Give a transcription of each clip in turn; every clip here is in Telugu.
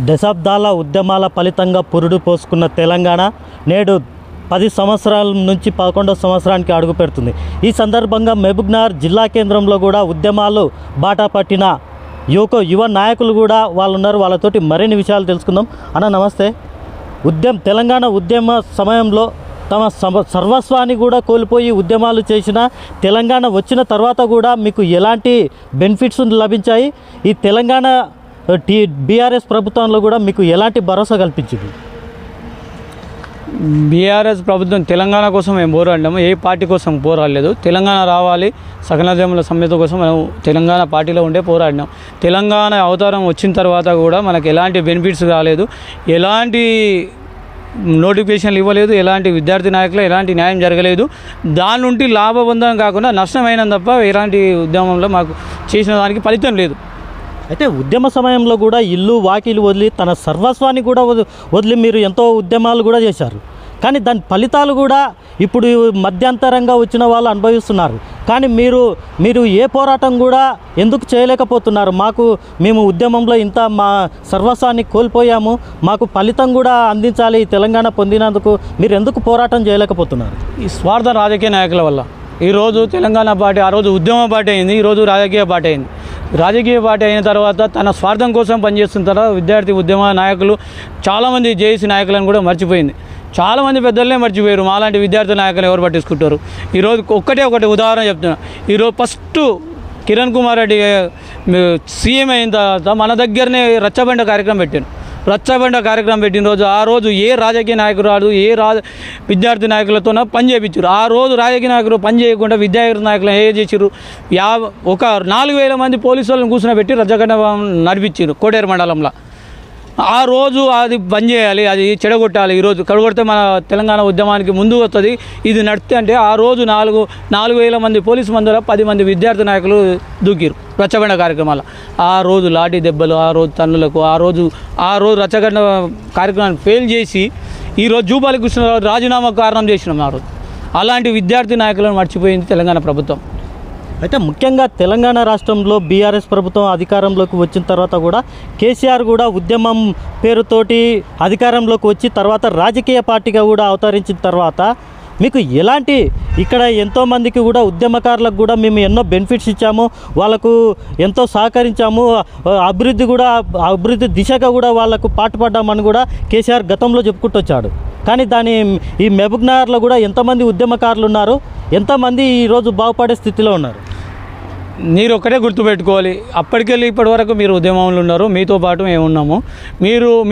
దశాబ్దాల ఉద్యమాల ఫలితంగా పురుడు పోసుకున్న తెలంగాణ నేడు 10 సంవత్సరాల నుంచి 11వ సంవత్సరానికి అడుగుపెడుతుంది. ఈ సందర్భంగా మహబూబ్నగర్ జిల్లా కేంద్రంలో కూడా ఉద్యమాలు బాటా పట్టిన యువ నాయకులు కూడా వాళ్ళు ఉన్నారు. వాళ్ళతోటి మరిన్ని విషయాలు తెలుసుకుందాం. అన్న నమస్తే. తెలంగాణ ఉద్యమ సమయంలో తమ సర్వస్వాన్ని కూడా కోల్పోయి ఉద్యమాలు చేసిన తెలంగాణ వచ్చిన తర్వాత కూడా మీకు ఎలాంటి బెనిఫిట్స్ లభించాయి? ఈ తెలంగాణ బీఆర్ఎస్ ప్రభుత్వంలో కూడా మీకు ఎలాంటి భరోసా కల్పించింది? బీఆర్ఎస్ ప్రభుత్వం తెలంగాణ కోసం మేము పోరాడినాము, ఏ పార్టీ కోసం పోరాడలేదు. తెలంగాణ రావాలి, సకలజముల సమ్మెత కోసం మనం తెలంగాణ పార్టీలో ఉండే పోరాడినాం. తెలంగాణ అవతారం వచ్చిన తర్వాత కూడా మనకు ఎలాంటి బెనిఫిట్స్ రాలేదు, ఎలాంటి నోటిఫికేషన్లు ఇవ్వలేదు, ఎలాంటి విద్యార్థి నాయకులు ఎలాంటి న్యాయం జరగలేదు. దాని నుండి లాభబంధం కాకుండా నష్టమైనందు తప్ప ఎలాంటి ఉద్యమంలో మాకు చేసిన దానికి ఫలితం లేదు. అయితే ఉద్యమ సమయంలో కూడా ఇల్లు వాకిలు వదిలి తన సర్వస్వాన్ని కూడా వదిలి మీరు ఎంతో ఉద్యమాలు కూడా చేశారు. కానీ దాని ఫలితాలు కూడా ఇప్పుడు మధ్యంతరంగా వచ్చిన వాళ్ళు అనుభవిస్తున్నారు. కానీ మీరు ఏ పోరాటం కూడా ఎందుకు చేయలేకపోతున్నారు? మేము ఉద్యమంలో ఇంత మా సర్వస్వాన్ని కోల్పోయాము, మాకు ఫలితం కూడా అందించాలి తెలంగాణ పొందినందుకు, మీరు ఎందుకు పోరాటం చేయలేకపోతున్నారు? ఈ స్వార్థ రాజకీయ నాయకుల వల్ల ఈరోజు తెలంగాణ పార్టీ ఆ రోజు ఉద్యమ పార్టీ అయింది, ఈరోజు రాజకీయ పార్టీ అయింది. రాజకీయ పార్టీ అయిన తర్వాత తన స్వార్థం కోసం పనిచేస్తున్న తర్వాత విద్యార్థి ఉద్యమ నాయకులు చాలామంది జేఏసీ నాయకులను కూడా మర్చిపోయింది. చాలామంది పెద్దలనే మర్చిపోయారు. మాలాంటి విద్యార్థి నాయకులు ఎవరు పట్టించుకుంటారు? ఈరోజు ఒకటి ఉదాహరణ చెప్తున్నా. ఈరోజు ఫస్ట్ కిరణ్ కుమార్ రెడ్డి సీఎం అయిన తర్వాత మన దగ్గరనే రచ్చబండ కార్యక్రమం పెట్టిన రోజు ఆ రోజు ఏ రాజకీయ నాయకుడు రాదు, విద్యార్థి నాయకులతో పని చేయించారు. ఆ రోజు రాజకీయ నాయకులు పని చేయకుండా విద్యార్థి నాయకులు చేసారు. ఒక 4,000 మంది పోలీసు వాళ్ళని కూర్చొని రచ్చబండ నడిపించారు కోడేరు మండలంలో. ఆ రోజు అది బంద్ చేయాలి, అది చెడగొట్టాలి. ఈరోజు చెడగొడితే మన తెలంగాణ ఉద్యమానికి ముందు వస్తుంది. ఇది నడితే అంటే ఆ రోజు 4,000 మంది పోలీసు మందులో 10 మంది విద్యార్థి నాయకులు దూకిరు రచ్చబండ కార్యక్రమాలు. ఆ రోజు లాఠీ దెబ్బలు, ఆ రోజు తన్నులకు, ఆ రోజు రచ్చబండ కార్యక్రమాన్ని ఫెయిల్ చేసి ఈరోజు జూపాలి కృష్ణరావు రాజీనామా కారణం చేసినాం. ఆ రోజు అలాంటి విద్యార్థి నాయకులను మర్చిపోయింది తెలంగాణ ప్రభుత్వం. అయితే ముఖ్యంగా తెలంగాణ రాష్ట్రంలో బీఆర్ఎస్ ప్రభుత్వం అధికారంలోకి వచ్చిన తర్వాత కూడా కేసీఆర్ కూడా ఉద్యమం పేరుతోటి అధికారంలోకి వచ్చి తర్వాత రాజకీయ పార్టీగా కూడా అవతరించిన తర్వాత మీకు ఎలాంటి ఇక్కడ ఎంతోమందికి కూడా ఉద్యమకారులకు కూడా మేము ఎన్నో బెనిఫిట్స్ ఇచ్చాము, వాళ్ళకు ఎంతో సహకరించాము, అభివృద్ధి దిశగా కూడా వాళ్ళకు పాటుపడ్డామని కూడా కేసీఆర్ గతంలో చెప్పుకుంటూ వచ్చాడు. కానీ ఈ మహబూబ్నగర్లో కూడా ఎంతమంది ఉద్యమకారులు ఉన్నారు, ఎంతమంది ఈరోజు బాగుపడే స్థితిలో ఉన్నారు? మీరు ఒక్కటే గుర్తుపెట్టుకోవాలి, అప్పటికెళ్ళి ఇప్పటి వరకు మీరు ఉద్యమంలో ఉన్నారు, మీతో పాటు మేము ఉన్నాము.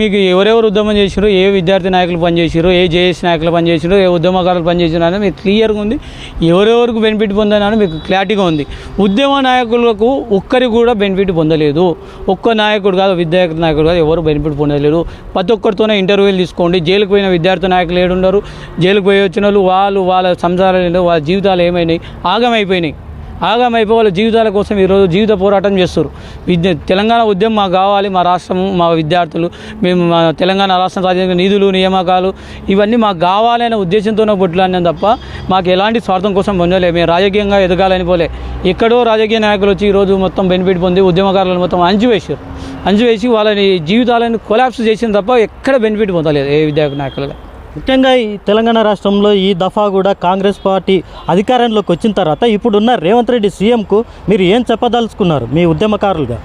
మీకు ఎవరెవరు ఉద్యమం చేసారు, ఏ విద్యార్థి నాయకులు పనిచేసారు, ఏ జేఏసీ నాయకులు పనిచేసారు, ఏ ఉద్యమకారులు పనిచేసారు అనేది మీకు క్లియర్గా ఉంది. ఎవరెవరికి బెనిఫిట్ పొందని మీకు క్లారిటీగా ఉంది. ఉద్యమ నాయకులకు ఒక్కరికి కూడా బెనిఫిట్ పొందలేదు. ఒక్క నాయకుడు కాదు, విద్యార్థి నాయకుడు కాదు, ఎవరు బెనిఫిట్ పొందలేరు. ప్రతి ఒక్కరితోనే ఇంటర్వ్యూలు తీసుకోండి. జైలుకు పోయిన విద్యార్థి నాయకులు ఏడున్నారు, జైలుకు పోయి వచ్చిన వాళ్ళు వాళ్ళ సంసారాలు, వాళ్ళ జీవితాలు ఏమైనాయి, ఆగమైపోయినాయి. వాళ్ళ జీవితాల కోసం ఈరోజు జీవిత పోరాటం చేస్తారు. తెలంగాణ ఉద్యమం మాకు కావాలి, మా రాష్ట్రము, మా విద్యార్థులు, మేము మా తెలంగాణ రాష్ట్రం రాజ్యాంగ నిధులు, నియామకాలు ఇవన్నీ మాకు కావాలనే ఉద్దేశంతోనే పొట్లాడినాం తప్ప మాకు ఎలాంటి స్వార్థం కోసం పొందలే. మేము రాజకీయంగా ఎదగాలని పోలే. ఎక్కడో రాజకీయ నాయకులు వచ్చి ఈరోజు మొత్తం బెనిఫిట్ పొంది ఉద్యమకారులను మొత్తం అంచువేసి వాళ్ళని జీవితాలను కొలాప్స్ చేసిన తప్ప ఎక్కడ బెనిఫిట్ పొందలేదు ఏ విద్యార్థి నాయకులుగా. ముఖ్యంగా ఈ తెలంగాణ రాష్ట్రంలో ఈ దఫా కూడా కాంగ్రెస్ పార్టీ అధికారంలోకి వచ్చిన తర్వాత ఇప్పుడున్న రేవంత్ రెడ్డి సీఎంకు మీరు ఏం చెప్పదలుచుకున్నారు మీ ఉద్యమకారులుగా?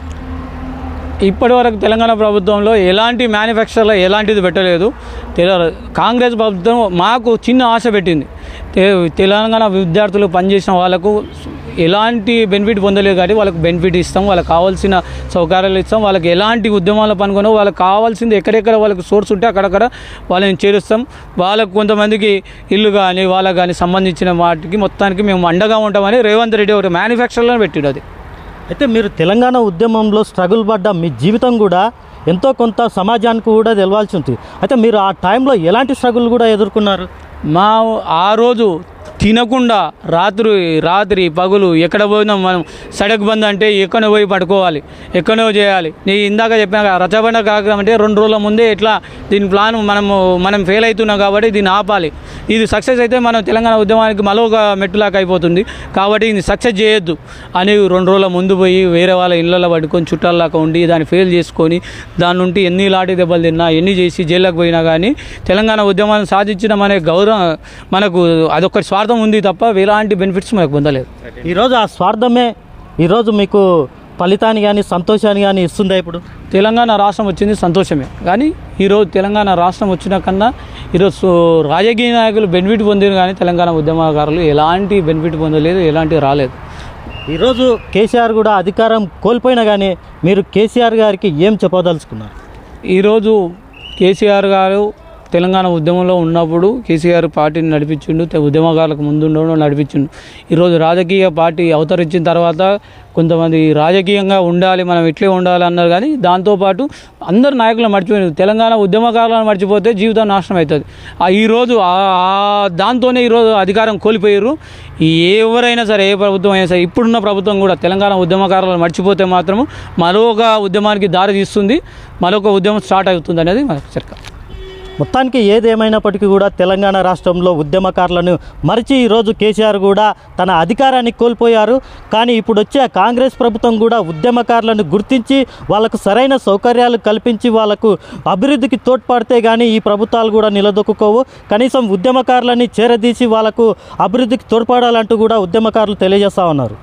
ఇప్పటి వరకు తెలంగాణ ప్రభుత్వంలో ఎలాంటి మ్యానుఫ్యాక్చర్లో ఎలాంటిది పెట్టలేదు. కాంగ్రెస్ ప్రభుత్వం మాకు చిన్న ఆశ పెట్టింది. తెలంగాణ విద్యార్థులు పనిచేసిన వాళ్ళకు ఎలాంటి బెనిఫిట్ పొందలేదు కాబట్టి వాళ్ళకు బెనిఫిట్ ఇస్తాం, వాళ్ళకి కావాల్సిన సౌకర్యాలు ఇస్తాం, వాళ్ళకి ఎలాంటి ఉద్యమాలు పనుకున్నా వాళ్ళకి కావాల్సింది ఎక్కడెక్కడ వాళ్ళకి సోర్స్ ఉంటే అక్కడక్కడ వాళ్ళని చేరుస్తాం. వాళ్ళకు కొంతమందికి ఇల్లు కానీ వాళ్ళకి కానీ సంబంధించిన వాటికి మొత్తానికి మేము అండగా ఉంటామని రేవంత్ రెడ్డి ఒక మ్యానుఫ్యాక్చర్లో పెట్టాడు. అది అయితే మీరు తెలంగాణ ఉద్యమంలో స్ట్రగుల్ పడ్డ మీ జీవితం కూడా ఎంతో కొంత సమాజానికి కూడా తెలవాల్సి ఉంటుంది. అయితే మీరు ఆ టైంలో ఎలాంటి స్ట్రగుల్ కూడా ఎదుర్కొన్నారు? ఆ రోజు తినకుండా రాత్రి పగులు ఎక్కడ పోయినా మనం సడక్ బంద్ అంటే ఎక్కడో పోయి పడుకోవాలి, ఎక్కడో చేయాలి. నేను ఇందాక చెప్పిన రచ్చబండ కార్యక్రమం అంటే 2 రోజుల ముందే ఇట్లా దీని ప్లాన్ మనం ఫెయిల్ అవుతున్నాం కాబట్టి దీన్ని ఆపాలి. ఇది సక్సెస్ అయితే మనం తెలంగాణ ఉద్యమానికి మరొక మెట్టులాగా అయిపోతుంది. కాబట్టి ఇది సక్సెస్ చేయొద్దు అని 2 రోజుల ముందు పోయి వేరే వాళ్ళ ఇళ్ళల్లో పట్టుకొని చుట్టాల్లాగా ఉండి దాన్ని ఫెయిల్ చేసుకొని దాని నుండి ఎన్ని లాఠీ దెబ్బలు తిన్నా ఎన్ని చేసి జైల్లోకి పోయినా కానీ తెలంగాణ ఉద్యమాన్ని సాధించడం అనే గౌరవం మనకు అదొక స్వార్థం ఉంది తప్ప ఎలాంటి బెనిఫిట్స్ మనకు పొందలేదు. ఈరోజు ఆ స్వార్థమే ఈరోజు మీకు ఫలితాన్ని కానీ సంతోషాన్ని కానీ ఇస్తుందా? ఇప్పుడు తెలంగాణ రాష్ట్రం వచ్చింది సంతోషమే, కానీ ఈరోజు తెలంగాణ రాష్ట్రం వచ్చిన కన్నా ఈరోజు రాజకీయ నాయకులు బెనిఫిట్ పొందారు కానీ తెలంగాణ ఉద్యమకారులు ఎలాంటి బెనిఫిట్ పొందలేదు, ఎలాంటి రాలేదు. ఈరోజు కేసీఆర్ కూడా అధికారం కోల్పోయినా కానీ మీరు కేసీఆర్ గారికి ఏం చెప్పదలుచుకున్నారు? ఈరోజు కేసీఆర్ గారు తెలంగాణ ఉద్యమంలో ఉన్నప్పుడు కేసీఆర్ పార్టీని నడిపించిండు, ఉద్యమకారులకు ముందు నడిపించిండు. ఈరోజు రాజకీయ పార్టీ అవతరించిన తర్వాత కొంతమంది రాజకీయంగా ఉండాలి, మనం ఇట్లే ఉండాలి అన్నారు, కానీ దాంతోపాటు అందరు నాయకులను మర్చిపోయినారు. తెలంగాణ ఉద్యమకారులను మర్చిపోతే జీవితం నాశనం అవుతుంది. ఈరోజు దాంతోనే ఈరోజు అధికారం కోల్పోయారు. ఎవరైనా సరే, ఏ ప్రభుత్వం అయినా సరే, ఇప్పుడున్న ప్రభుత్వం కూడా తెలంగాణ ఉద్యమకారులను మర్చిపోతే మాత్రము మరొక ఉద్యమానికి దారి తీస్తుంది, మరొక ఉద్యమం స్టార్ట్ అవుతుంది అనేది మనకు చర్చ. మొత్తానికి ఏదేమైనప్పటికీ కూడా తెలంగాణ రాష్ట్రంలో ఉద్యమకారులను మరిచి ఈరోజు కేసీఆర్ కూడా తన అధికారాన్ని కోల్పోయారు. కానీ ఇప్పుడు వచ్చే కాంగ్రెస్ ప్రభుత్వం కూడా ఉద్యమకారులను గుర్తించి వాళ్ళకు సరైన సౌకర్యాలు కల్పించి వాళ్ళకు అభివృద్ధికి తోడ్పడితే కానీ ఈ ప్రభుత్వాలు కూడా నిలదొక్కుకోవు. కనీసం ఉద్యమకారులని చేరదీసి వాళ్ళకు అభివృద్ధికి తోడ్పడాలంటూ కూడా ఉద్యమకారులు తెలియజేస్తూ ఉన్నారు.